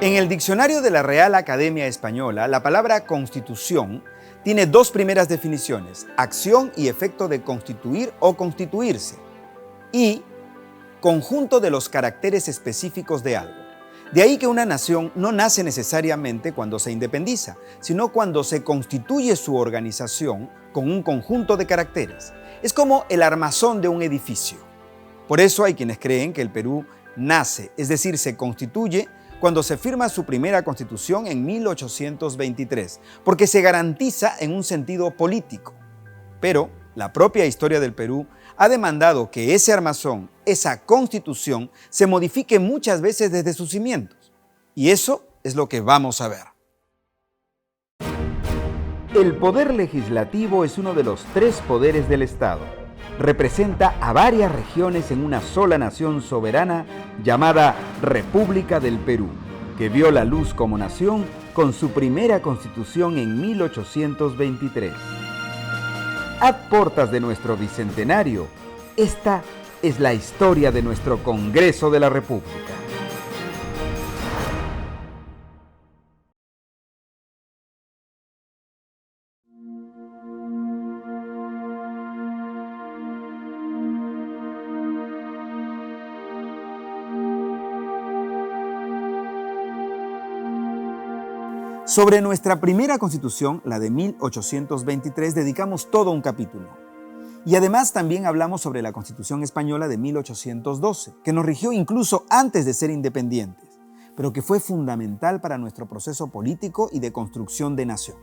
En el diccionario de la Real Academia Española, la palabra constitución tiene dos primeras definiciones: acción y efecto de constituir o constituirse, y conjunto de los caracteres específicos de algo. De ahí que una nación no nace necesariamente cuando se independiza, sino cuando se constituye su organización con un conjunto de caracteres. Es como el armazón de un edificio. Por eso hay quienes creen que el Perú nace, es decir, se constituye cuando se firma su primera constitución en 1823, porque se garantiza en un sentido político. Pero la propia historia del Perú ha demandado que ese armazón, esa constitución, se modifique muchas veces desde sus cimientos. Y eso es lo que vamos a ver. El poder legislativo es uno de los tres poderes del Estado. Representa a varias regiones en una sola nación soberana llamada República del Perú, que vio la luz como nación con su primera constitución en 1823. A portas de nuestro bicentenario, esta es la historia de nuestro Congreso de la República. Sobre nuestra primera constitución, la de 1823, dedicamos todo un capítulo. Y además también hablamos sobre la Constitución Española de 1812, que nos rigió incluso antes de ser independientes, pero que fue fundamental para nuestro proceso político y de construcción de nación.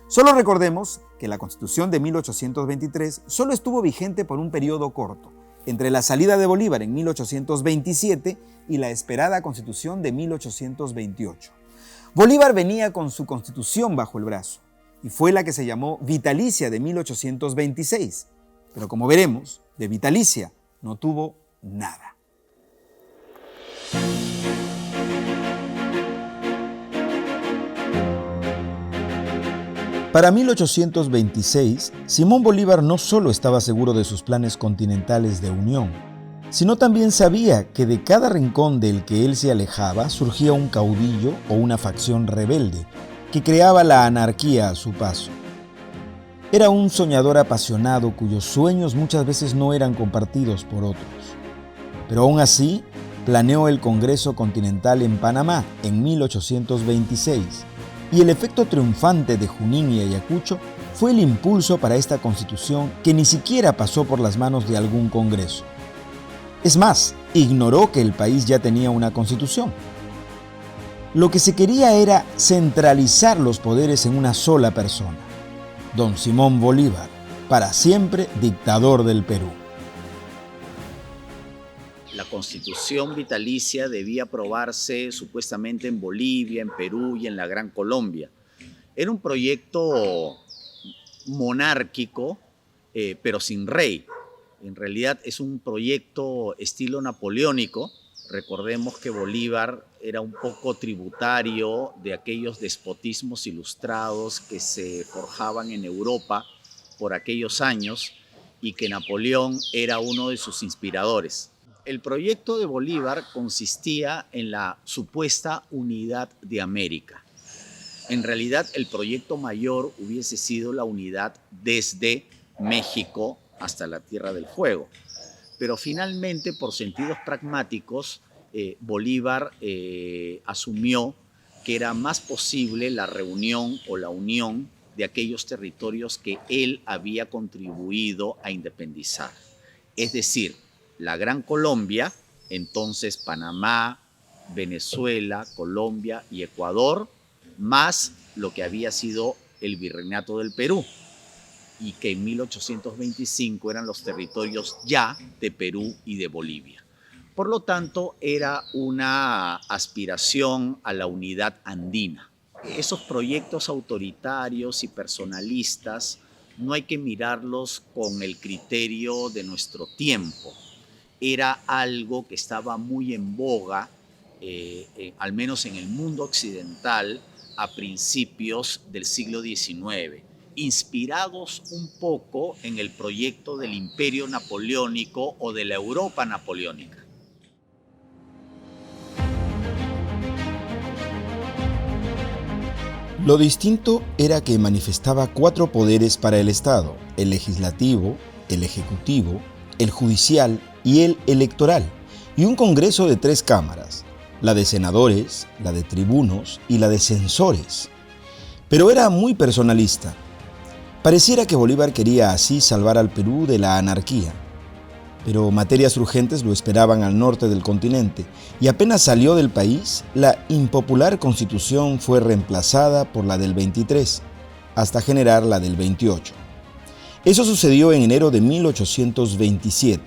Solo recordemos que la Constitución de 1823 solo estuvo vigente por un periodo corto, entre la salida de Bolívar en 1827 y la esperada Constitución de 1828. Bolívar venía con su Constitución bajo el brazo y fue la que se llamó Vitalicia de 1826. Pero como veremos, de vitalicia no tuvo nada. Para 1826, Simón Bolívar no solo estaba seguro de sus planes continentales de unión, sino también sabía que de cada rincón del que él se alejaba surgía un caudillo o una facción rebelde que creaba la anarquía a su paso. Era un soñador apasionado cuyos sueños muchas veces no eran compartidos por otros. Pero aún así, planeó el Congreso Continental en Panamá en 1826 y el efecto triunfante de Junín y Ayacucho fue el impulso para esta constitución que ni siquiera pasó por las manos de algún congreso. Es más, ignoró que el país ya tenía una constitución. Lo que se quería era centralizar los poderes en una sola persona: Don Simón Bolívar, para siempre dictador del Perú. La constitución vitalicia debía aprobarse supuestamente en Bolivia, en Perú y en la Gran Colombia. Era un proyecto monárquico, pero sin rey. En realidad es un proyecto estilo napoleónico. Recordemos que Bolívar era un poco tributario de aquellos despotismos ilustrados que se forjaban en Europa por aquellos años y que Napoleón era uno de sus inspiradores. El proyecto de Bolívar consistía en la supuesta unidad de América. En realidad, el proyecto mayor hubiese sido la unidad desde México hasta la Tierra del Fuego. Pero finalmente, por sentidos pragmáticos, Bolívar asumió que era más posible la reunión o la unión de aquellos territorios que él había contribuido a independizar. Es decir, la Gran Colombia, entonces Panamá, Venezuela, Colombia y Ecuador, más lo que había sido el Virreinato del Perú, y que en 1825 eran los territorios ya de Perú y de Bolivia. Por lo tanto, era una aspiración a la unidad andina. Esos proyectos autoritarios y personalistas no hay que mirarlos con el criterio de nuestro tiempo. Era algo que estaba muy en boga, al menos en el mundo occidental, a principios del siglo XIX, inspirados un poco en el proyecto del Imperio Napoleónico o de la Europa napoleónica. Lo distinto era que manifestaba 4 poderes para el Estado: el legislativo, el ejecutivo, el judicial y el electoral, y un congreso de 3 cámaras, la de senadores, la de tribunos y la de censores. Pero era muy personalista. Pareciera que Bolívar quería así salvar al Perú de la anarquía. Pero materias urgentes lo esperaban al norte del continente, y apenas salió del país, la impopular Constitución fue reemplazada por la del 23, hasta generar la del 28. Eso sucedió en enero de 1827,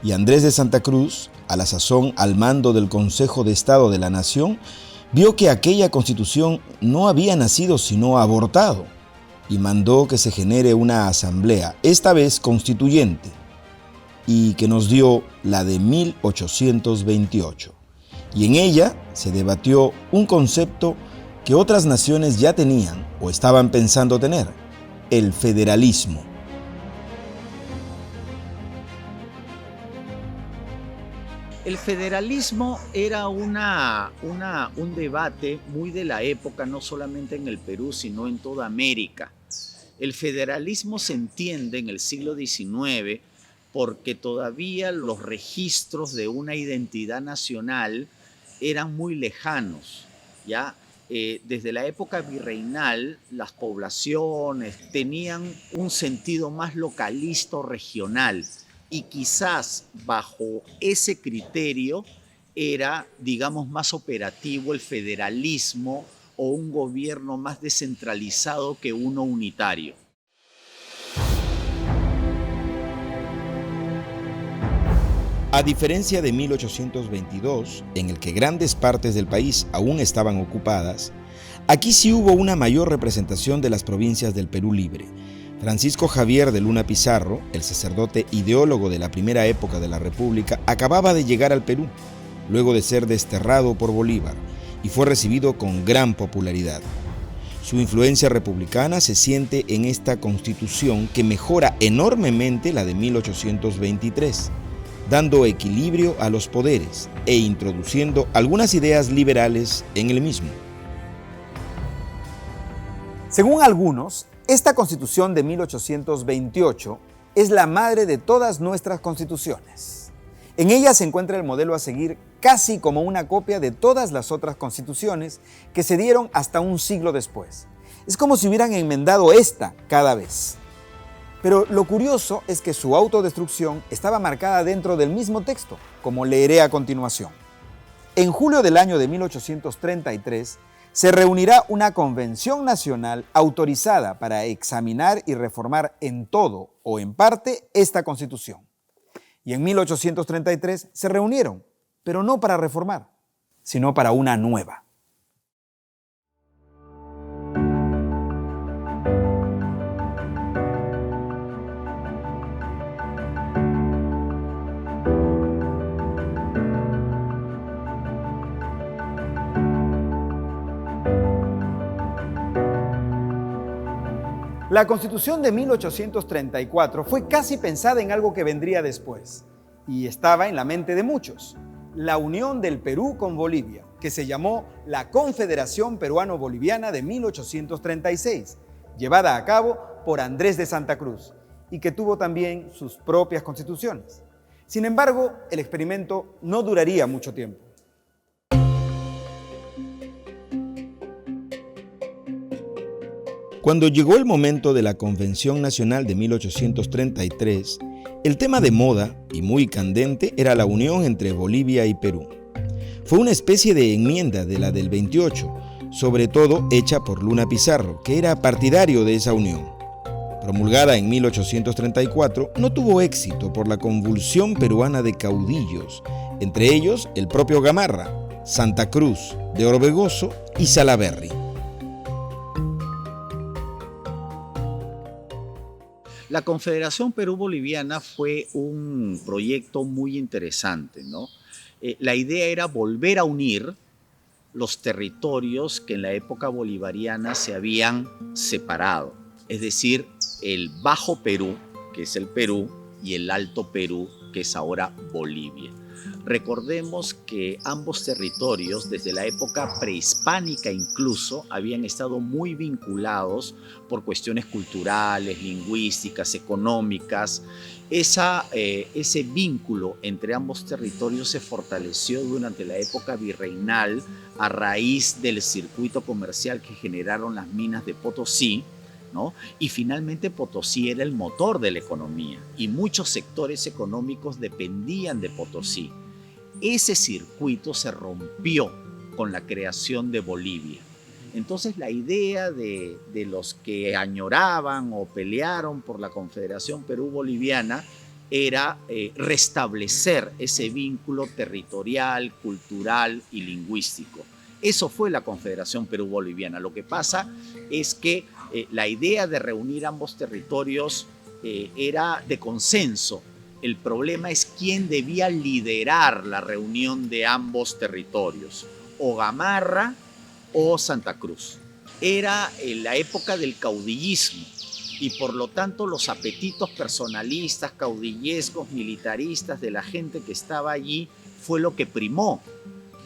y Andrés de Santa Cruz, a la sazón al mando del Consejo de Estado de la Nación, vio que aquella Constitución no había nacido sino abortado, y mandó que se genere una asamblea, esta vez constituyente, y que nos dio la de 1828. Y en ella se debatió un concepto que otras naciones ya tenían o estaban pensando tener: el federalismo. El federalismo era un debate muy de la época, no solamente en el Perú, sino en toda América. El federalismo se entiende en el siglo XIX porque todavía los registros de una identidad nacional eran muy lejanos, ¿ya? Desde la época virreinal, las poblaciones tenían un sentido más localista o regional, y quizás bajo ese criterio era, digamos, más operativo el federalismo o un gobierno más descentralizado que uno unitario. A diferencia de 1822, en el que grandes partes del país aún estaban ocupadas, aquí sí hubo una mayor representación de las provincias del Perú libre. Francisco Javier de Luna Pizarro, el sacerdote ideólogo de la primera época de la República, acababa de llegar al Perú, luego de ser desterrado por Bolívar, y fue recibido con gran popularidad. Su influencia republicana se siente en esta Constitución, que mejora enormemente la de 1823, dando equilibrio a los poderes e introduciendo algunas ideas liberales en el mismo. Según algunos, esta Constitución de 1828 es la madre de todas nuestras constituciones. En ella se encuentra el modelo a seguir, casi como una copia de todas las otras constituciones que se dieron hasta un siglo después. Es como si hubieran enmendado esta cada vez. Pero lo curioso es que su autodestrucción estaba marcada dentro del mismo texto, como leeré a continuación. En julio del año de 1833, se reunirá una convención nacional autorizada para examinar y reformar en todo o en parte esta Constitución. Y en 1833 se reunieron, pero no para reformar, sino para una nueva. La Constitución de 1834 fue casi pensada en algo que vendría después, y estaba en la mente de muchos: la unión del Perú con Bolivia, que se llamó la Confederación Peruano-Boliviana de 1836, llevada a cabo por Andrés de Santa Cruz, y que tuvo también sus propias constituciones. Sin embargo, el experimento no duraría mucho tiempo. Cuando llegó el momento de la Convención Nacional de 1833, el tema de moda y muy candente era la unión entre Bolivia y Perú. Fue una especie de enmienda de la del 28, sobre todo hecha por Luna Pizarro, que era partidario de esa unión. Promulgada en 1834, no tuvo éxito por la convulsión peruana de caudillos, entre ellos el propio Gamarra, Santa Cruz, de Orbegoso y Salaverry. La Confederación Perú-Boliviana fue un proyecto muy interesante, ¿no? La idea era volver a unir los territorios que en la época bolivariana se habían separado, es decir, el Bajo Perú, que es el Perú, y el Alto Perú, que es ahora Bolivia. Recordemos que ambos territorios, desde la época prehispánica incluso, habían estado muy vinculados por cuestiones culturales, lingüísticas, económicas. Ese vínculo entre ambos territorios se fortaleció durante la época virreinal a raíz del circuito comercial que generaron las minas de Potosí, ¿no? Y finalmente Potosí era el motor de la economía y muchos sectores económicos dependían de Potosí. Ese circuito se rompió con la creación de Bolivia. Entonces la idea de los que añoraban o pelearon por la Confederación Perú-Boliviana era restablecer ese vínculo territorial, cultural y lingüístico. Eso fue la Confederación Perú-Boliviana. Lo que pasa es que la idea de reunir ambos territorios era de consenso. El problema es quién debía liderar la reunión de ambos territorios, o Gamarra o Santa Cruz. Era en la época del caudillismo y por lo tanto los apetitos personalistas, caudillescos, militaristas de la gente que estaba allí fue lo que primó.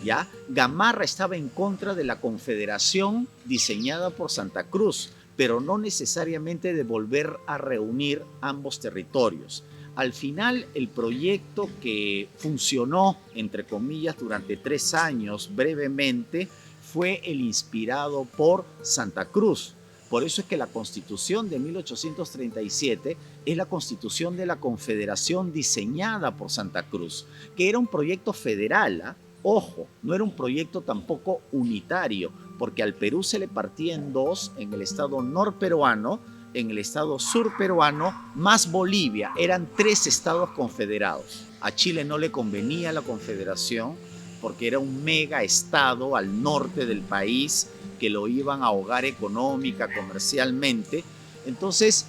¿Ya? Gamarra estaba en contra de la confederación diseñada por Santa Cruz, pero no necesariamente de volver a reunir ambos territorios. Al final, el proyecto que funcionó, entre comillas, durante 3 años brevemente, fue el inspirado por Santa Cruz. Por eso es que la Constitución de 1837 es la Constitución de la Confederación diseñada por Santa Cruz, que era un proyecto federal, ¿eh? Ojo, no era un proyecto tampoco unitario, porque al Perú se le partía en dos, en el estado norperuano, en el estado surperuano, más Bolivia. Eran 3 estados confederados. A Chile no le convenía la confederación porque era un mega estado al norte del país que lo iban a ahogar económica, comercialmente. Entonces,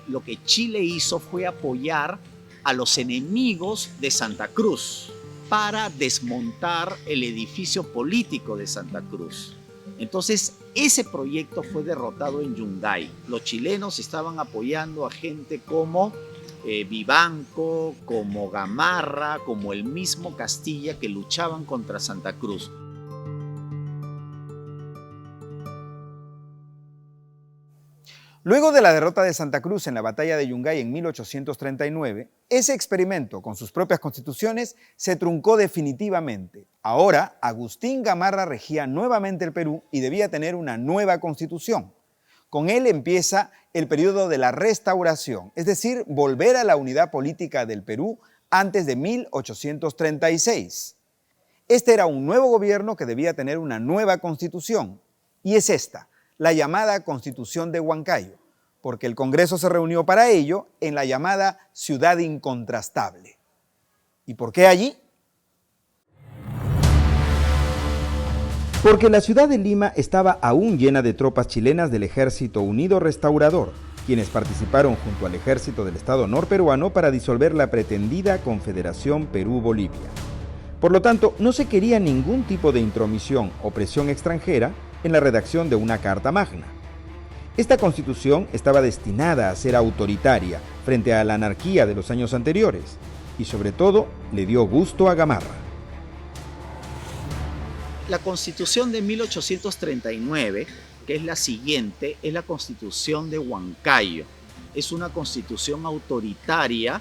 lo que Chile hizo fue apoyar a los enemigos de Santa Cruz para desmontar el edificio político de Santa Cruz. Entonces, ese proyecto fue derrotado en Yungay. Los chilenos estaban apoyando a gente como Vivanco, como Gamarra, como el mismo Castilla, que luchaban contra Santa Cruz. Luego de la derrota de Santa Cruz en la batalla de Yungay en 1839, ese experimento con sus propias constituciones se truncó definitivamente. Ahora, Agustín Gamarra regía nuevamente el Perú y debía tener una nueva constitución. Con él empieza el periodo de la restauración, es decir, volver a la unidad política del Perú antes de 1836. Este era un nuevo gobierno que debía tener una nueva constitución, y es esta, la llamada Constitución de Huancayo, porque el Congreso se reunió para ello en la llamada Ciudad Incontrastable. ¿Y por qué allí? Porque la ciudad de Lima estaba aún llena de tropas chilenas del Ejército Unido Restaurador, quienes participaron junto al ejército del Estado norperuano para disolver la pretendida Confederación Perú-Bolivia. Por lo tanto, no se quería ningún tipo de intromisión o presión extranjera en la redacción de una Carta Magna. Esta constitución estaba destinada a ser autoritaria frente a la anarquía de los años anteriores y sobre todo le dio gusto a Gamarra. La Constitución de 1839, que es la siguiente, es la Constitución de Huancayo. Es una constitución autoritaria,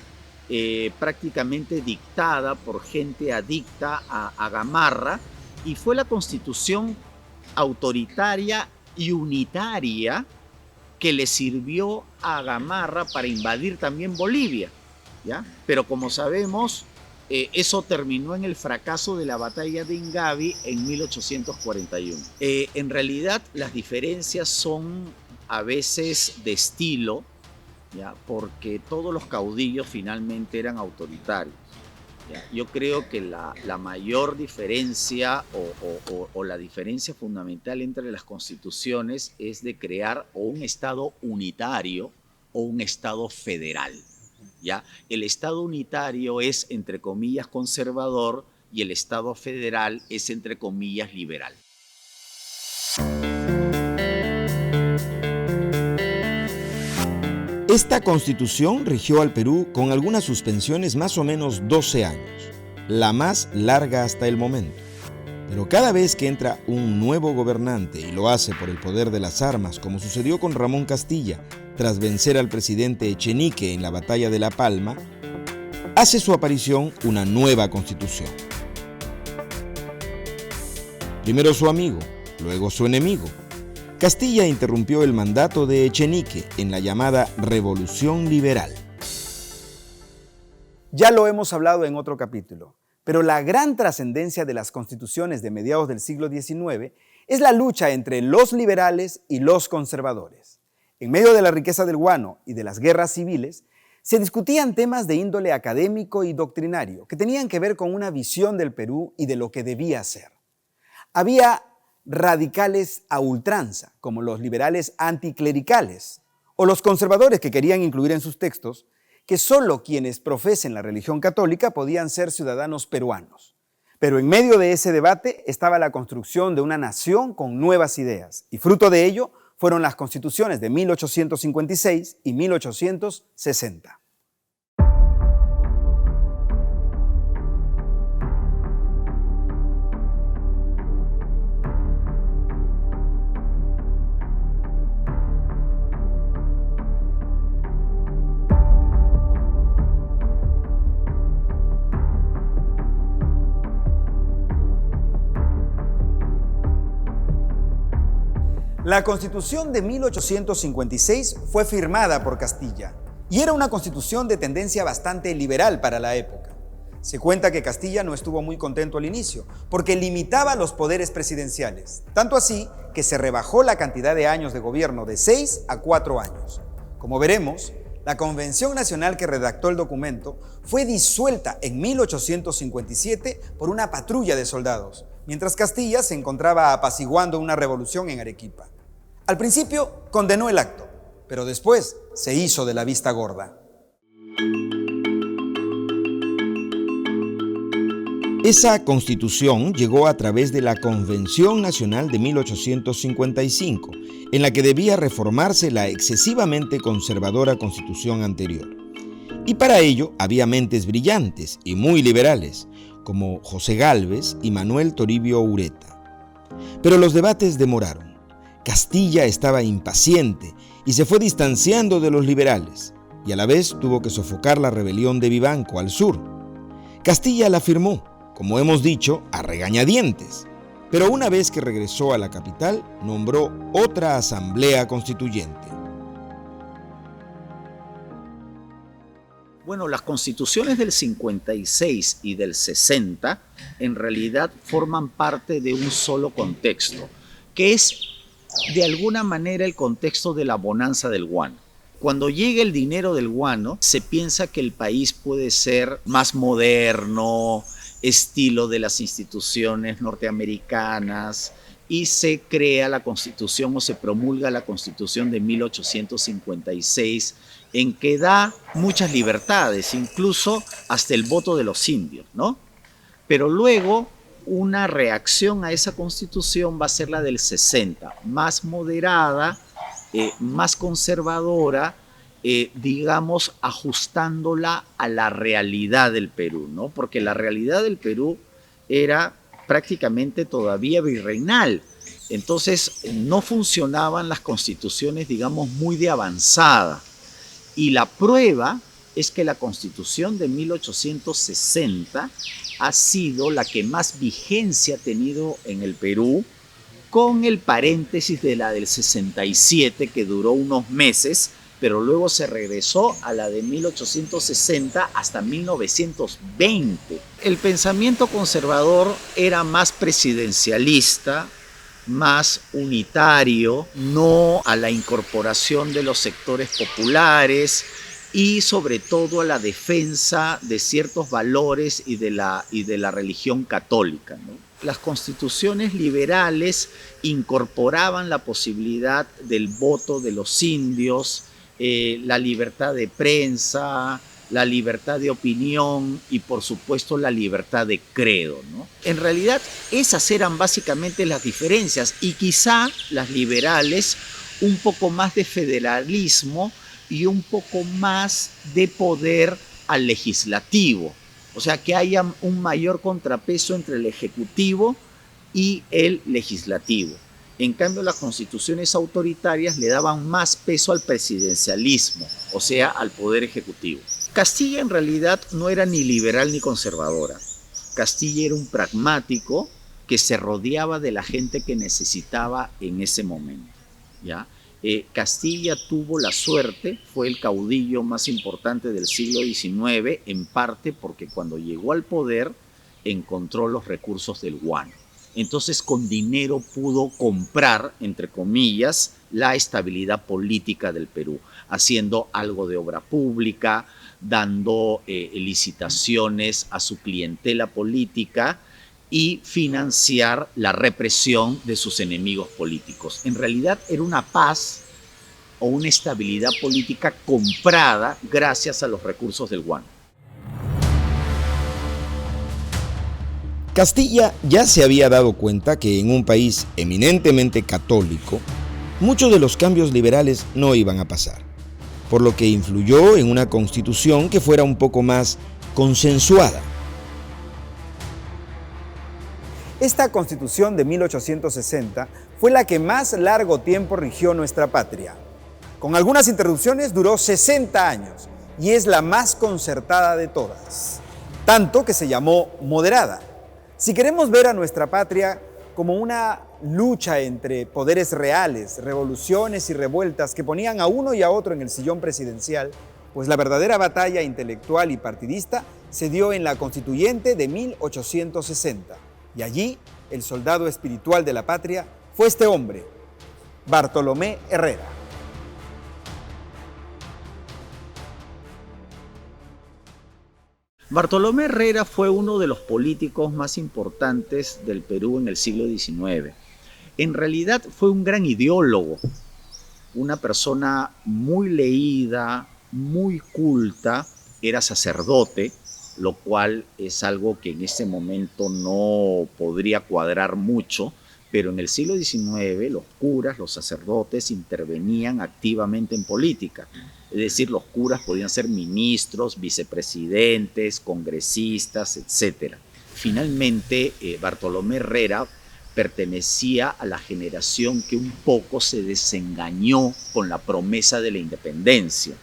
prácticamente dictada por gente adicta a Gamarra, y fue la constitución autoritaria y unitaria que le sirvió a Gamarra para invadir también Bolivia, ¿ya? Pero como sabemos, eso terminó en el fracaso de la batalla de Ingavi en 1841. En realidad, las diferencias son a veces de estilo, ¿ya? Porque todos los caudillos finalmente eran autoritarios. ¿Ya? Yo creo que la mayor diferencia o la diferencia fundamental entre las constituciones es de crear o un Estado unitario o un Estado federal. ¿Ya? El Estado unitario es, entre comillas, conservador y el Estado federal es, entre comillas, liberal. Esta constitución rigió al Perú con algunas suspensiones más o menos 12 años. la más larga hasta el momento. Pero cada vez que entra un nuevo gobernante y lo hace por el poder de las armas, como sucedió con Ramón Castilla tras vencer al presidente Echenique en la batalla de La Palma, hace su aparición una nueva constitución. Primero su amigo, luego su enemigo. Castilla interrumpió el mandato de Echenique en la llamada Revolución Liberal. Ya lo hemos hablado en otro capítulo, pero la gran trascendencia de las constituciones de mediados del siglo XIX es la lucha entre los liberales y los conservadores. En medio de la riqueza del guano y de las guerras civiles, se discutían temas de índole académico y doctrinario que tenían que ver con una visión del Perú y de lo que debía ser. Había radicales a ultranza, como los liberales anticlericales, o los conservadores que querían incluir en sus textos que solo quienes profesen la religión católica podían ser ciudadanos peruanos. Pero en medio de ese debate estaba la construcción de una nación con nuevas ideas, y fruto de ello fueron las constituciones de 1856 y 1860. La Constitución de 1856 fue firmada por Castilla y era una constitución de tendencia bastante liberal para la época. Se cuenta que Castilla no estuvo muy contento al inicio porque limitaba los poderes presidenciales, tanto así que se rebajó la cantidad de años de gobierno de 6 a 4 años. Como veremos, la Convención Nacional que redactó el documento fue disuelta en 1857 por una patrulla de soldados, mientras Castilla se encontraba apaciguando una revolución en Arequipa. Al principio condenó el acto, pero después se hizo de la vista gorda. Esa constitución llegó a través de la Convención Nacional de 1855, en la que debía reformarse la excesivamente conservadora constitución anterior. Y para ello había mentes brillantes y muy liberales, como José Gálvez y Manuel Toribio Ureta. Pero los debates demoraron. Castilla estaba impaciente y se fue distanciando de los liberales, y a la vez tuvo que sofocar la rebelión de Vivanco al sur. Castilla la firmó, como hemos dicho, a regañadientes, pero una vez que regresó a la capital, nombró otra asamblea constituyente. Bueno, las constituciones del 56 y del 60 en realidad forman parte de un solo contexto, que es de alguna manera el contexto de la bonanza del guano. Cuando llega el dinero del guano, se piensa que el país puede ser más moderno, estilo de las instituciones norteamericanas, y se crea la Constitución o se promulga la Constitución de 1856, en que da muchas libertades, incluso hasta el voto de los indios, ¿no? Pero luego una reacción a esa Constitución va a ser la del 60, más moderada, más conservadora, digamos, ajustándola a la realidad del Perú, ¿no? Porque la realidad del Perú era prácticamente todavía virreinal. Entonces no funcionaban las constituciones, digamos, muy de avanzada. Y la prueba es que la Constitución de 1860 ha sido la que más vigencia ha tenido en el Perú, con el paréntesis de la del 67, que duró unos meses, pero luego se regresó a la de 1860 hasta 1920. El pensamiento conservador era más presidencialista, más unitario, no a la incorporación de los sectores populares y sobre todo a la defensa de ciertos valores y de la religión católica, ¿no? Las constituciones liberales incorporaban la posibilidad del voto de los indios, la libertad de prensa, la libertad de opinión y por supuesto la libertad de credo, ¿no? En realidad esas eran básicamente las diferencias, y quizá las liberales un poco más de federalismo y un poco más de poder al legislativo. O sea, que haya un mayor contrapeso entre el ejecutivo y el legislativo. En cambio, las constituciones autoritarias le daban más peso al presidencialismo, o sea, al poder ejecutivo. Castilla en realidad no era ni liberal ni conservadora. Castilla era un pragmático que se rodeaba de la gente que necesitaba en ese momento, ¿ya? Castilla tuvo la suerte, fue el caudillo más importante del siglo XIX, en parte porque cuando llegó al poder encontró los recursos del guano. Entonces con dinero pudo comprar, entre comillas, la estabilidad política del Perú, haciendo algo de obra pública, dando licitaciones a su clientela política y financiar la represión de sus enemigos políticos. En realidad era una paz o una estabilidad política comprada gracias a los recursos del guano. Castilla ya se había dado cuenta que en un país eminentemente católico, muchos de los cambios liberales no iban a pasar, por lo que influyó en una constitución que fuera un poco más consensuada. Esta constitución de 1860 fue la que más largo tiempo rigió nuestra patria. Con algunas interrupciones duró 60 años y es la más concertada de todas, tanto que se llamó moderada. Si queremos ver a nuestra patria como una lucha entre poderes reales, revoluciones y revueltas que ponían a uno y a otro en el sillón presidencial, pues la verdadera batalla intelectual y partidista se dio en la Constituyente de 1860. Y allí, el soldado espiritual de la patria fue este hombre, Bartolomé Herrera. Bartolomé Herrera fue uno de los políticos más importantes del Perú en el siglo XIX. En realidad fue un gran ideólogo, una persona muy leída, muy culta, era sacerdote, lo cual es algo que en ese momento no podría cuadrar mucho, pero en el siglo XIX los curas, los sacerdotes intervenían activamente en política. Es decir, los curas podían ser ministros, vicepresidentes, congresistas, etc. Finalmente, Bartolomé Herrera pertenecía a la generación que un poco se desengañó con la promesa de la independencia,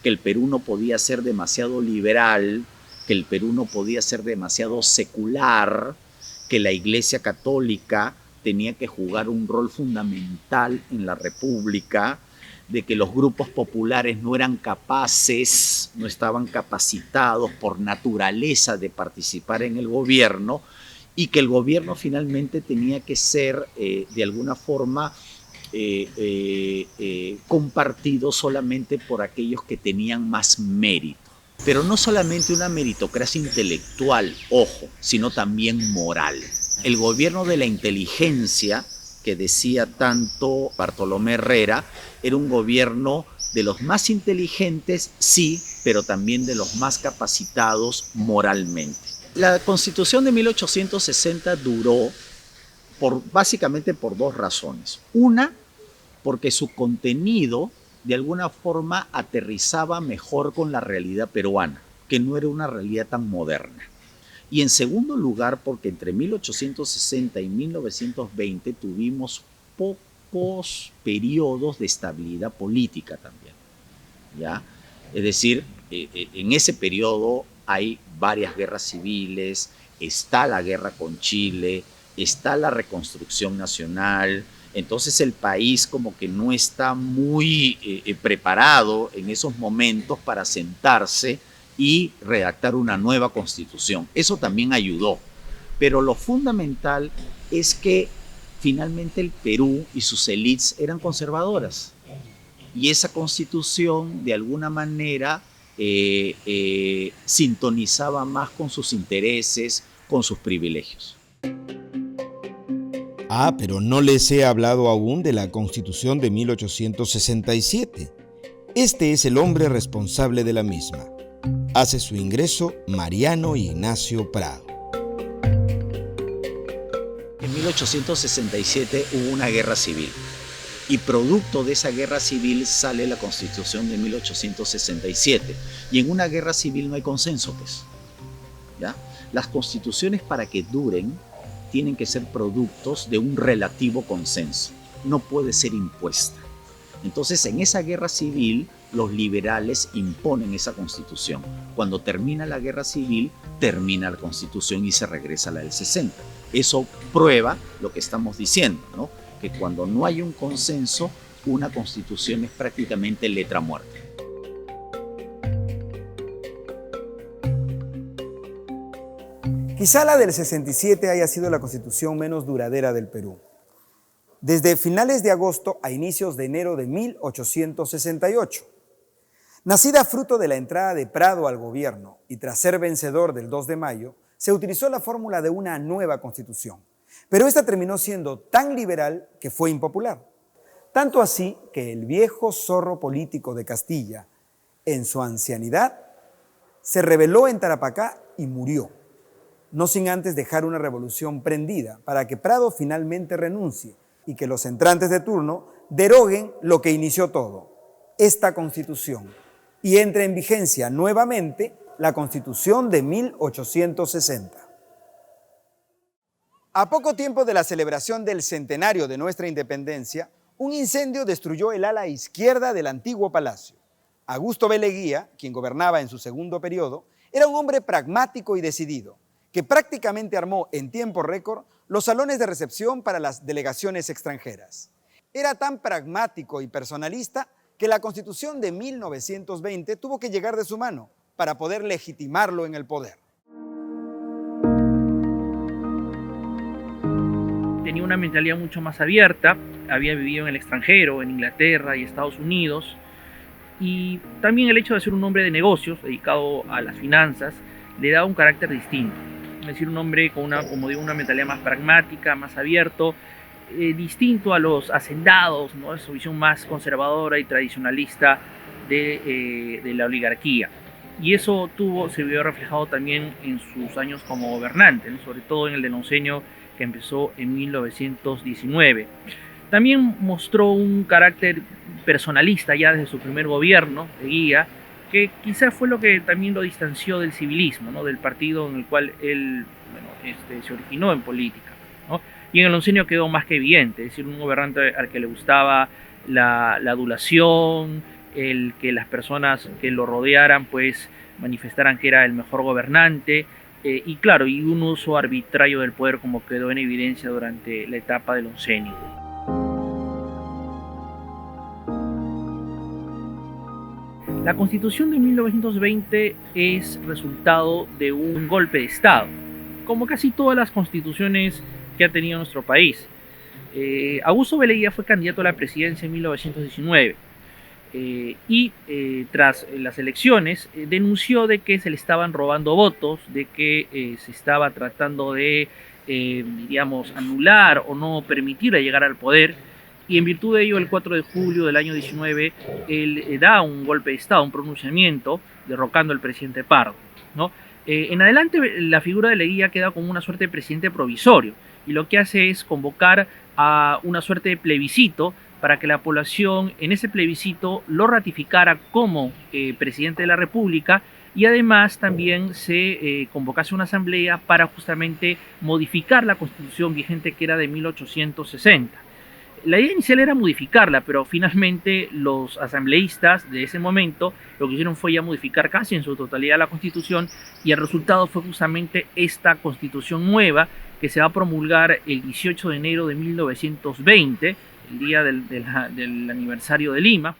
que el Perú no podía ser demasiado liberal, que el Perú no podía ser demasiado secular, que la Iglesia Católica tenía que jugar un rol fundamental en la República, de que los grupos populares no eran capaces, no estaban capacitados por naturaleza de participar en el gobierno y que el gobierno finalmente tenía que ser de alguna forma compartido solamente por aquellos que tenían más mérito. Pero no solamente una meritocracia intelectual, ojo, sino también moral. El gobierno de la inteligencia, que decía tanto Bartolomé Herrera, era un gobierno de los más inteligentes, sí, pero también de los más capacitados moralmente. La Constitución de 1860 duró básicamente por dos razones. Una, porque su contenido de alguna forma aterrizaba mejor con la realidad peruana, que no era una realidad tan moderna. Y en segundo lugar, porque entre 1860 y 1920 tuvimos pocos periodos de estabilidad política también, ¿ya? Es decir, en ese periodo hay varias guerras civiles, está la guerra con Chile, está la reconstrucción nacional. Entonces el país como que no está muy preparado en esos momentos para sentarse y redactar una nueva constitución. Eso también ayudó. Pero lo fundamental es que finalmente el Perú y sus élites eran conservadoras. Y esa constitución de alguna manera sintonizaba más con sus intereses, con sus privilegios. Ah, pero no les he hablado aún de la Constitución de 1867. Este es el hombre responsable de la misma. Hace su ingreso Mariano Ignacio Prado. En 1867 hubo una guerra civil y producto de esa guerra civil sale la Constitución de 1867. Y en una guerra civil no hay consenso, pues. ¿ya? Las constituciones, para que duren, tienen que ser productos de un relativo consenso. No puede ser impuesta. Entonces, en esa guerra civil, los liberales imponen esa constitución. Cuando termina la guerra civil, termina la constitución y se regresa a la del 60. Eso prueba lo que estamos diciendo, ¿no? Que cuando no hay un consenso, una constitución es prácticamente letra muerta. Quizá la del 67 haya sido la constitución menos duradera del Perú. Desde finales de agosto a inicios de enero de 1868. Nacida fruto de la entrada de Prado al gobierno y tras ser vencedor del 2 de mayo, se utilizó la fórmula de una nueva constitución. Pero esta terminó siendo tan liberal que fue impopular. Tanto así que el viejo zorro político de Castilla, en su ancianidad, se rebeló en Tarapacá y murió, no sin antes dejar una revolución prendida para que Prado finalmente renuncie y que los entrantes de turno deroguen lo que inició todo, esta Constitución, y entre en vigencia nuevamente la Constitución de 1860. A poco tiempo de la celebración del centenario de nuestra independencia, un incendio destruyó el ala izquierda del antiguo palacio. Augusto B. Leguía, quien gobernaba en su segundo periodo, era un hombre pragmático y decidido, que prácticamente armó en tiempo récord los salones de recepción para las delegaciones extranjeras. Era tan pragmático y personalista que la Constitución de 1920 tuvo que llegar de su mano para poder legitimarlo en el poder. Tenía una mentalidad mucho más abierta, había vivido en el extranjero, en Inglaterra y Estados Unidos, y también el hecho de ser un hombre de negocios, dedicado a las finanzas, le daba un carácter distinto. Es decir, un hombre con una mentalidad más pragmática, más abierto, distinto a los hacendados, ¿no? Su visión más conservadora y tradicionalista de la oligarquía. Y eso se vio reflejado también en sus años como gobernante, ¿no? Sobre todo en el del oncenio que empezó en 1919. También mostró un carácter personalista ya desde su primer gobierno, Leguía, que quizás fue lo que también lo distanció del civilismo, ¿no? Del partido en el cual él se originó en política, ¿no? Y en el oncenio quedó más que evidente, es decir, un gobernante al que le gustaba la adulación, el que las personas que lo rodearan pues manifestaran que era el mejor gobernante, y claro, y un uso arbitrario del poder como quedó en evidencia durante la etapa del oncenio. La Constitución de 1920 es resultado de un golpe de Estado, como casi todas las constituciones que ha tenido nuestro país. Augusto B. Leguía fue candidato a la presidencia en 1919 y tras las elecciones denunció de que se le estaban robando votos, de que se estaba tratando de, anular o no permitirle llegar al poder. Y en virtud de ello, el 4 de julio del año 19, él da un golpe de Estado, un pronunciamiento, derrocando al presidente Pardo, ¿no? En adelante, la figura de Leguía queda como una suerte de presidente provisorio, y lo que hace es convocar a una suerte de plebiscito para que la población en ese plebiscito lo ratificara como presidente de la República, y además también se convocase una asamblea para justamente modificar la Constitución vigente, que era de 1860. La idea inicial era modificarla, pero finalmente los asambleístas de ese momento lo que hicieron fue ya modificar casi en su totalidad la Constitución, y el resultado fue justamente esta Constitución nueva que se va a promulgar el 18 de enero de 1920, el día del aniversario de Lima.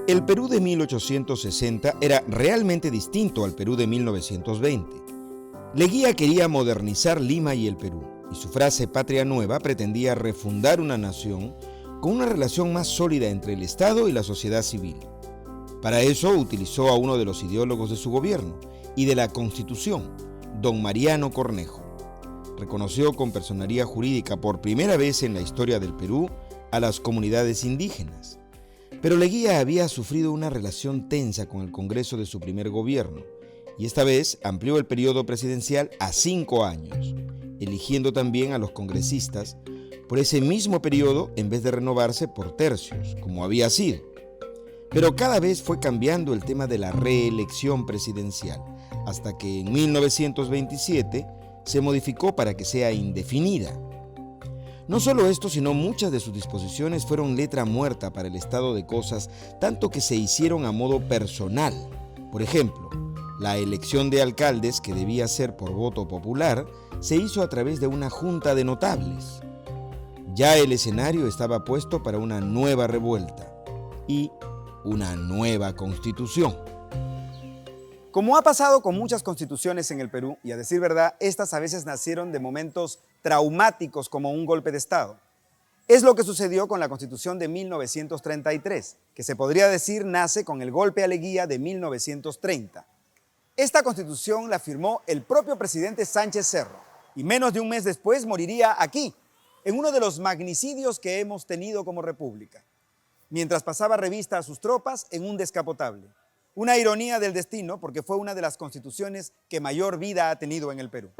El Perú de 1860 era realmente distinto al Perú de 1920. Leguía quería modernizar Lima y el Perú, y su frase Patria Nueva pretendía refundar una nación con una relación más sólida entre el Estado y la sociedad civil. Para eso utilizó a uno de los ideólogos de su gobierno y de la Constitución, don Mariano Cornejo. Reconoció con personería jurídica por primera vez en la historia del Perú a las comunidades indígenas. Pero Leguía había sufrido una relación tensa con el Congreso de su primer gobierno, y esta vez amplió el periodo presidencial a 5 años, eligiendo también a los congresistas por ese mismo periodo en vez de renovarse por tercios, como había sido. Pero cada vez fue cambiando el tema de la reelección presidencial, hasta que en 1927 se modificó para que sea indefinida. No solo esto, sino muchas de sus disposiciones fueron letra muerta para el estado de cosas, tanto que se hicieron a modo personal. Por ejemplo, la elección de alcaldes, que debía ser por voto popular, se hizo a través de una junta de notables. Ya el escenario estaba puesto para una nueva revuelta y una nueva constitución. Como ha pasado con muchas constituciones en el Perú, y a decir verdad, estas a veces nacieron de momentos traumáticos como un golpe de Estado. Es lo que sucedió con la Constitución de 1933, que se podría decir nace con el golpe a Leguía de 1930. Esta Constitución la firmó el propio presidente Sánchez Cerro, y menos de un mes después moriría aquí, en uno de los magnicidios que hemos tenido como república, mientras pasaba revista a sus tropas en un descapotable. Una ironía del destino, porque fue una de las constituciones que mayor vida ha tenido en el Perú.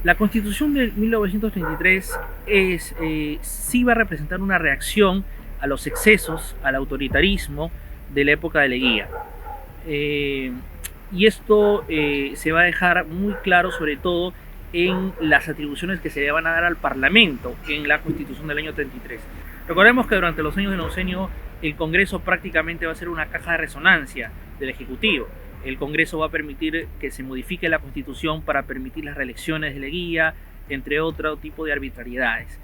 La Constitución de 1933 sí va a representar una reacción a los excesos, al autoritarismo de la época de Leguía. Y esto se va a dejar muy claro, sobre todo en las atribuciones que se le van a dar al Parlamento en la Constitución del año 33. Recordemos que durante los años del oncenio el Congreso prácticamente va a ser una caja de resonancia del Ejecutivo. El Congreso va a permitir que se modifique la Constitución para permitir las reelecciones de Leguía, entre otro tipo de arbitrariedades.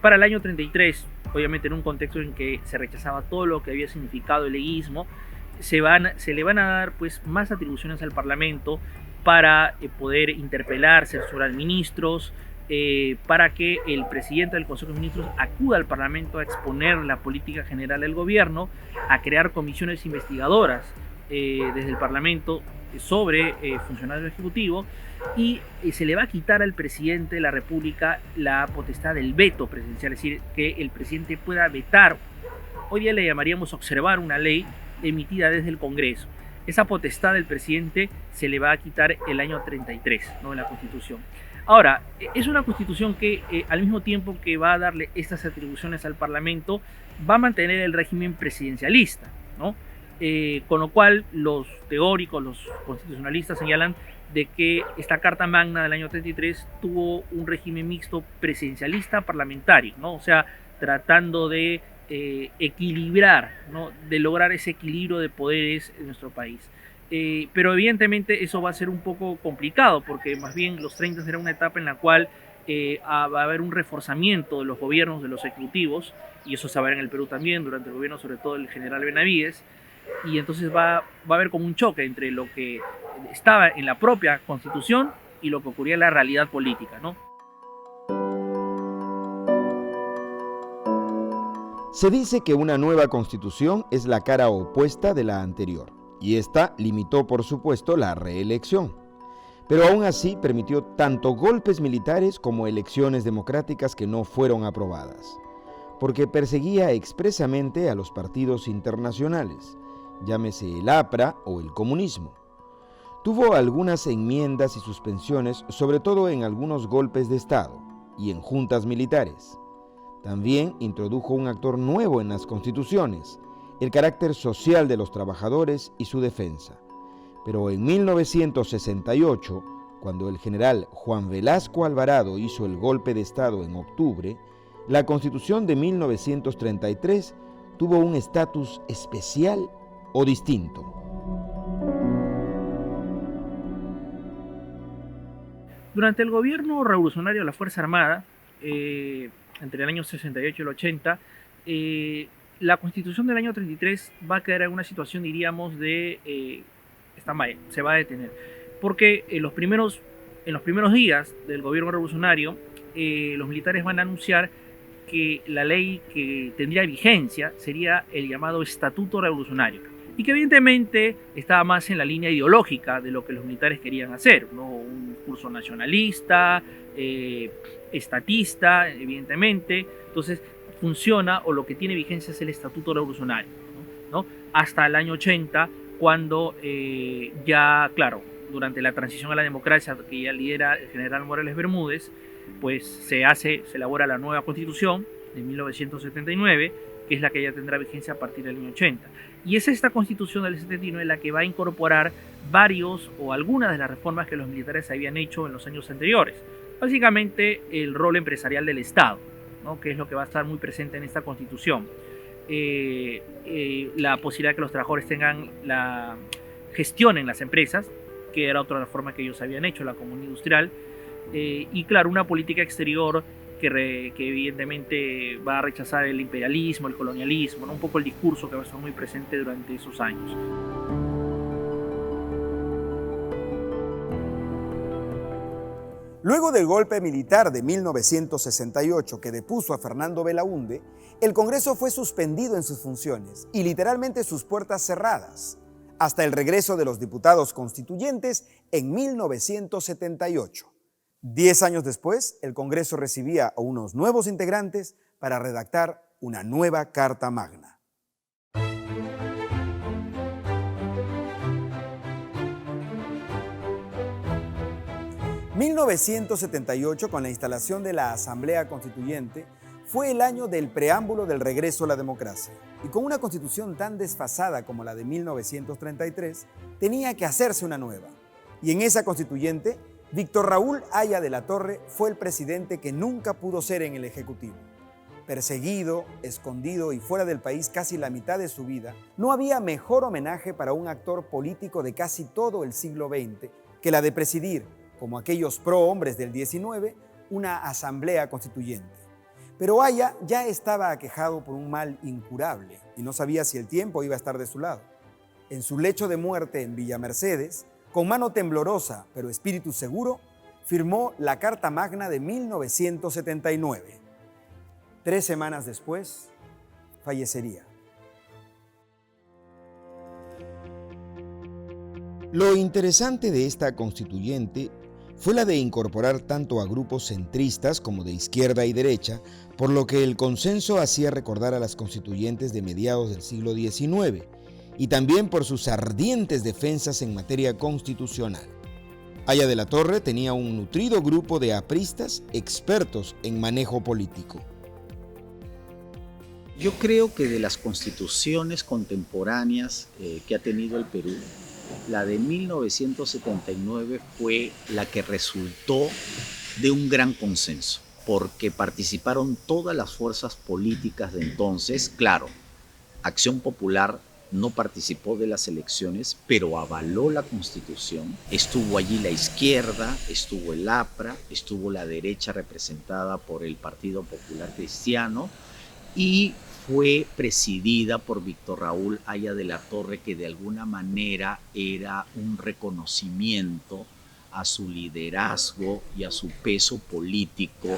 Para el año 33, obviamente en un contexto en que se rechazaba todo lo que había significado el leguismo, se le van a dar pues más atribuciones al Parlamento para poder interpelar, censurar ministros, para que el presidente del Consejo de Ministros acuda al Parlamento a exponer la política general del gobierno, a crear comisiones investigadoras desde el Parlamento sobre funcionarios ejecutivos, y se le va a quitar al presidente de la República la potestad del veto presidencial, es decir, que el presidente pueda vetar, hoy día le llamaríamos observar una ley emitida desde el Congreso. Esa potestad del presidente se le va a quitar el año 33, ¿no?, en la Constitución. Ahora, es una Constitución que al mismo tiempo que va a darle estas atribuciones al Parlamento, va a mantener el régimen presidencialista, ¿no? Con lo cual los teóricos, los constitucionalistas señalan de que esta Carta Magna del año 33 tuvo un régimen mixto presidencialista parlamentario, ¿no? O sea, tratando de equilibrar, ¿no?, de lograr ese equilibrio de poderes en nuestro país. Pero evidentemente eso va a ser un poco complicado, porque más bien los 30 será una etapa en la cual va a haber un reforzamiento de los gobiernos, de los ejecutivos, y eso se va a ver en el Perú también, durante el gobierno sobre todo del general Benavides, y entonces va a haber como un choque entre lo que estaba en la propia Constitución y lo que ocurría en la realidad política, ¿no? Se dice que una nueva constitución es la cara opuesta de la anterior, y esta limitó, por supuesto, la reelección. Pero aún así permitió tanto golpes militares como elecciones democráticas que no fueron aprobadas, porque perseguía expresamente a los partidos internacionales, llámese el APRA o el comunismo. Tuvo algunas enmiendas y suspensiones, sobre todo en algunos golpes de Estado y en juntas militares. También introdujo un actor nuevo en las constituciones, el carácter social de los trabajadores y su defensa. Pero en 1968, cuando el general Juan Velasco Alvarado hizo el golpe de Estado en octubre, la Constitución de 1933 tuvo un estatus especial o distinto. Durante el gobierno revolucionario de la Fuerza Armada, entre el año 68 y el 80, la Constitución del año 33 va a quedar en una situación, diríamos, de stand-by, se va a detener. Porque en los primeros días del gobierno revolucionario, los militares van a anunciar que la ley que tendría vigencia sería el llamado Estatuto Revolucionario, y que evidentemente estaba más en la línea ideológica de lo que los militares querían hacer, ¿no? Un curso nacionalista, estatista, evidentemente. Entonces funciona, o lo que tiene vigencia es el Estatuto Revolucionario, ¿no? Hasta el año 80, cuando ya, claro, durante la transición a la democracia que ya lidera el general Morales Bermúdez, pues se elabora la nueva Constitución de 1979, que es la que ya tendrá vigencia a partir del año 80. Y es esta Constitución del 79 la que va a incorporar varios o algunas de las reformas que los militares habían hecho en los años anteriores. Básicamente el rol empresarial del Estado, ¿no?, que es lo que va a estar muy presente en esta Constitución. La posibilidad de que los trabajadores gestionen las empresas, que era otra reforma que ellos habían hecho, la comunidad industrial, y claro, una política exterior que evidentemente va a rechazar el imperialismo, el colonialismo, ¿no?, un poco el discurso que va a estar muy presente durante esos años. Luego del golpe militar de 1968 que depuso a Fernando Belaúnde, el Congreso fue suspendido en sus funciones y literalmente sus puertas cerradas, hasta el regreso de los diputados constituyentes en 1978. 10 años después, el Congreso recibía a unos nuevos integrantes para redactar una nueva Carta Magna. 1978, con la instalación de la Asamblea Constituyente, fue el año del preámbulo del regreso a la democracia. Y con una constitución tan desfasada como la de 1933, tenía que hacerse una nueva. Y en esa constituyente, Víctor Raúl Haya de la Torre fue el presidente que nunca pudo ser en el Ejecutivo. Perseguido, escondido y fuera del país casi la mitad de su vida, no había mejor homenaje para un actor político de casi todo el siglo XX que la de presidir, como aquellos prohombres del 19, una asamblea constituyente. Pero Haya ya estaba aquejado por un mal incurable y no sabía si el tiempo iba a estar de su lado. En su lecho de muerte en Villa Mercedes, con mano temblorosa pero espíritu seguro, firmó la Carta Magna de 1979. 3 semanas después, fallecería. Lo interesante de esta constituyente fue la de incorporar tanto a grupos centristas como de izquierda y derecha, por lo que el consenso hacía recordar a las constituyentes de mediados del siglo XIX, y también por sus ardientes defensas en materia constitucional. Haya de la Torre tenía un nutrido grupo de apristas expertos en manejo político. Yo creo que de las constituciones contemporáneas que ha tenido el Perú, la de 1979 fue la que resultó de un gran consenso, porque participaron todas las fuerzas políticas de entonces. Claro, Acción Popular no participó de las elecciones, pero avaló la Constitución. Estuvo allí la izquierda, estuvo el APRA, estuvo la derecha representada por el Partido Popular Cristiano y fue presidida por Víctor Raúl Haya de la Torre, que de alguna manera era un reconocimiento a su liderazgo y a su peso político.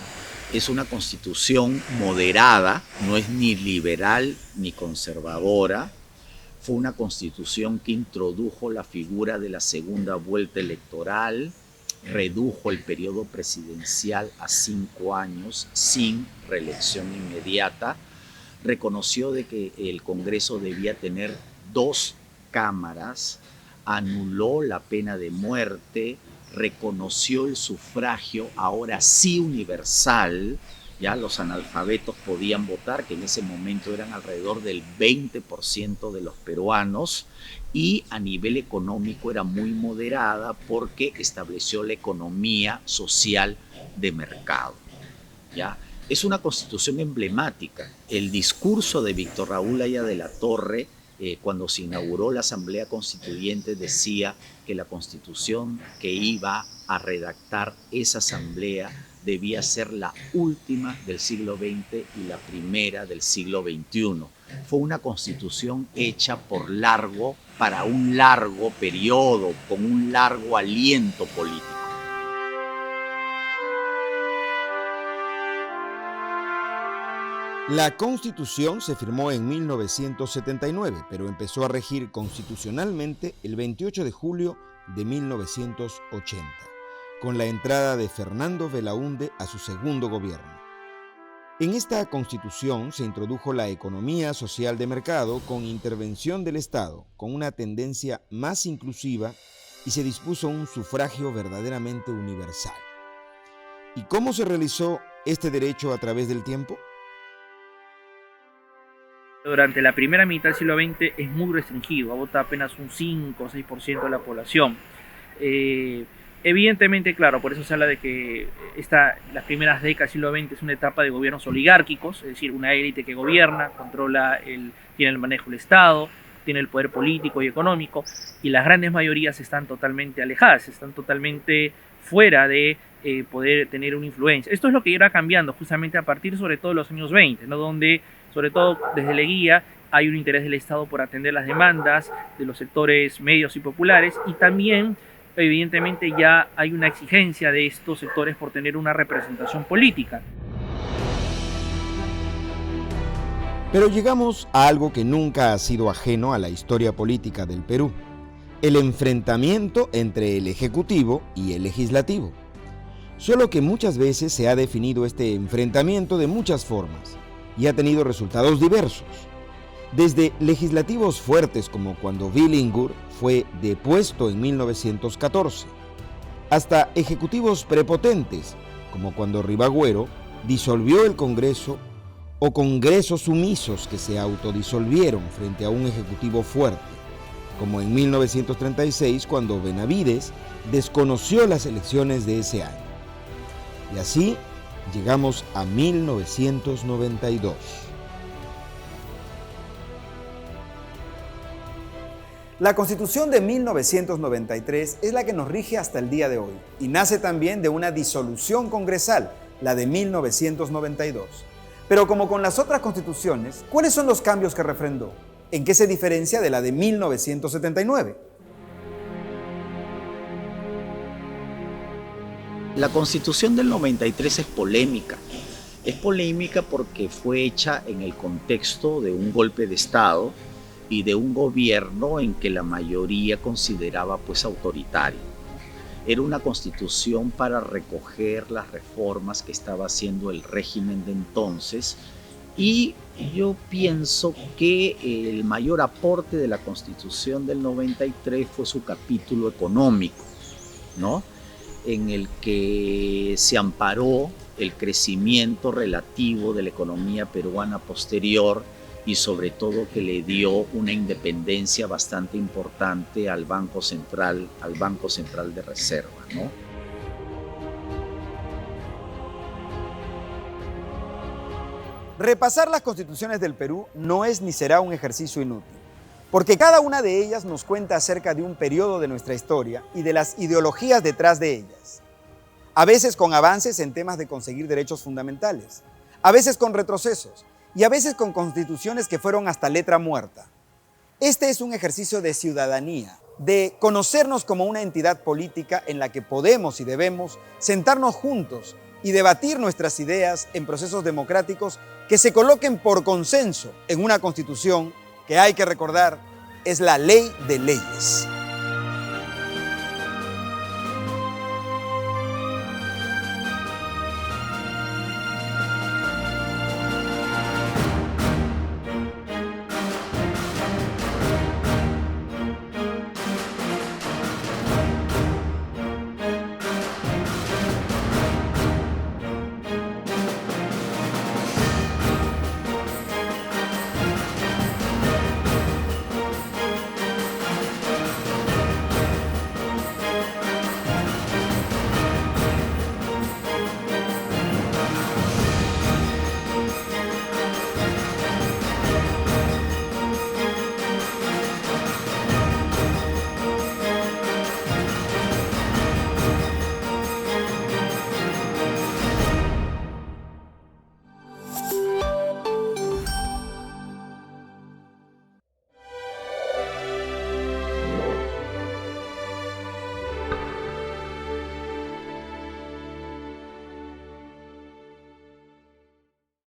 Es una constitución moderada, no es ni liberal ni conservadora. Fue una constitución que introdujo la figura de la segunda vuelta electoral, redujo el periodo presidencial a 5 años sin reelección inmediata, reconoció de que el Congreso debía tener 2 cámaras, anuló la pena de muerte, reconoció el sufragio, ahora sí universal. Ya los analfabetos podían votar, que en ese momento eran alrededor del 20% de los peruanos, y a nivel económico era muy moderada porque estableció la economía social de mercado. ¿Ya? Es una constitución emblemática. El discurso de Víctor Raúl Haya de la Torre, cuando se inauguró la Asamblea Constituyente, decía que la constitución que iba a redactar esa asamblea debía ser la última del siglo XX y la primera del siglo XXI. Fue una constitución hecha para un largo periodo, con un largo aliento político. La Constitución se firmó en 1979, pero empezó a regir constitucionalmente el 28 de julio de 1980, con la entrada de Fernando Belaúnde a su segundo gobierno. En esta Constitución se introdujo la economía social de mercado con intervención del Estado, con una tendencia más inclusiva y se dispuso un sufragio verdaderamente universal. ¿Y cómo se realizó este derecho a través del tiempo? Durante la primera mitad del siglo XX es muy restringido, vota apenas un 5 o 6% de la población. Evidentemente, claro, por eso se habla de que las primeras décadas del siglo XX es una etapa de gobiernos oligárquicos, es decir, una élite que gobierna, tiene el manejo del Estado, tiene el poder político y económico, y las grandes mayorías están totalmente alejadas, están totalmente fuera de poder tener una influencia. Esto es lo que irá cambiando justamente a partir sobre todo de los años 20, ¿no? Donde sobre todo desde Leguía hay un interés del Estado por atender las demandas de los sectores medios y populares, y también evidentemente ya hay una exigencia de estos sectores por tener una representación política. Pero llegamos a algo que nunca ha sido ajeno a la historia política del Perú: el enfrentamiento entre el Ejecutivo y el Legislativo. Solo que muchas veces se ha definido este enfrentamiento de muchas formas y ha tenido resultados diversos. Desde legislativos fuertes como cuando Billingur fue depuesto en 1914, hasta ejecutivos prepotentes como cuando Ribagüero disolvió el Congreso, o congresos sumisos que se autodisolvieron frente a un ejecutivo fuerte, como en 1936 cuando Benavides desconoció las elecciones de ese año. Y así llegamos a 1992. La Constitución de 1993 es la que nos rige hasta el día de hoy y nace también de una disolución congresal, la de 1992. Pero como con las otras constituciones, ¿cuáles son los cambios que refrendó? ¿En qué se diferencia de la de 1979? La Constitución del 93 es polémica. Es polémica porque fue hecha en el contexto de un golpe de Estado y de un gobierno en que la mayoría consideraba autoritario. Era una constitución para recoger las reformas que estaba haciendo el régimen de entonces, y yo pienso que el mayor aporte de la Constitución del 93 fue su capítulo económico, ¿no? En el que se amparó el crecimiento relativo de la economía peruana posterior, y sobre todo que le dio una independencia bastante importante al Banco Central de Reserva, ¿no? Repasar las constituciones del Perú no es ni será un ejercicio inútil, porque cada una de ellas nos cuenta acerca de un periodo de nuestra historia y de las ideologías detrás de ellas. A veces con avances en temas de conseguir derechos fundamentales, a veces con retrocesos, y a veces con constituciones que fueron hasta letra muerta. Este es un ejercicio de ciudadanía, de conocernos como una entidad política en la que podemos y debemos sentarnos juntos y debatir nuestras ideas en procesos democráticos que se coloquen por consenso en una constitución que, hay que recordar, es la ley de leyes.